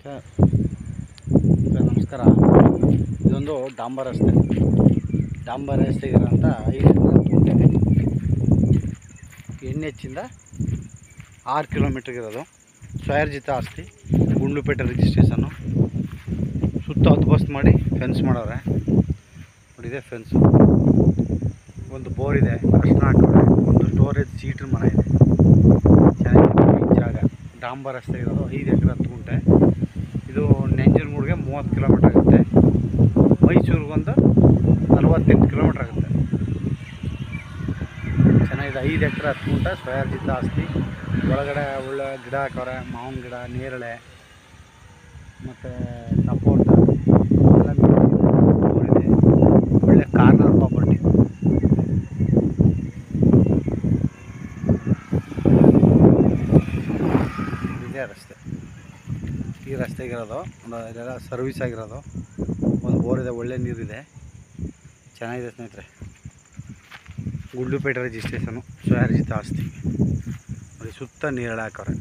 Sir ನಮಸ್ಕಾರ. ಇದೊಂದು ಡಾಂಬರ್ ರಸ್ತೆಗಿರೋಂಥ 5 ತುಂಟೆ NH ಇಂದ 6 ಕಿಲೋಮೀಟ್ರಿಗಿರೋದು. ಸ್ವಯರ್ಜಿತ ಆಸ್ತಿ, ಗುಂಡ್ಲುಪೇಟೆ ರಿಜಿಸ್ಟ್ರೇಷನ್ನು. ಸುತ್ತ 10 ಬಸ್ ಮಾಡಿ ಫೆನ್ಸ್ ಮಾಡವ್ರೆ. ನೋಡಿದೆ ಫೆನ್ಸು. ಒಂದು ಬೋರ್ ಇದೆ, ಅರ್ಶನ ಹಾಕವ್ರೆ. ಒಂದು ಸ್ಟೋರೇಜ್ ಸೀಟ್ರ್ ಮನೆ ಇದೆ. ಚೆನ್ನಾಗಿದೆ ಜಾಗ. ಡಾಂಬರ್ ರಸ್ತೆಗಿರೋದು 5 ಎಕರೆ 10 ಗುಂಟೆ. ಇದು ನಂಜನಗೂಡಿಗೆ 30 ಕಿಲೋಮೀಟ್ರ್ ಆಗುತ್ತೆ. ಮೈಸೂರಿಗೊಂದು 48 ಕಿಲೋಮೀಟ್ರ್ ಆಗುತ್ತೆ. ಚೆನ್ನಾಗಿದೆ. 5 ಎಕರೆ 10 ಗುಂಟೆ ಸ್ವಯರ್ಜಿತ ಆಸ್ತಿ. ಒಳಗಡೆ ಒಳ್ಳೆ ಗಿಡ ಹಾಕವ್ರೆ. ಮಾವಿನ ಗಿಡ, ನೇರಳೆ ಮತ್ತು ಸಪೋಟ ಎಲ್ಲ ಇದೆ. ಒಳ್ಳೆ ಕಾರ್ನರ್ ಪ್ರಾಪರ್ಟಿ. ಇದೇ ರಸ್ತೆ, ಈ ರಸ್ತೆಗಿರೋದು. ಇದೆಲ್ಲ ಸರ್ವಿಸ್ ಆಗಿರೋದು. ಒಂದು ಬೋರ್ ಇದೆ, ಒಳ್ಳೆ ನೀರಿದೆ. ಚೆನ್ನಾಗಿದೆ ಸ್ನೇಹಿತರೆ. ಗುಂಡ್ಲುಪೇಟೆ ರಿಜಿಸ್ಟ್ರೇಷನು, ಸ್ವಯರ್ಜಿತ ಆಸ್ತಿ. ನೋಡಿ, ಸುತ್ತ ನೇರಳೆ ಹಾಕವ್ರೆ.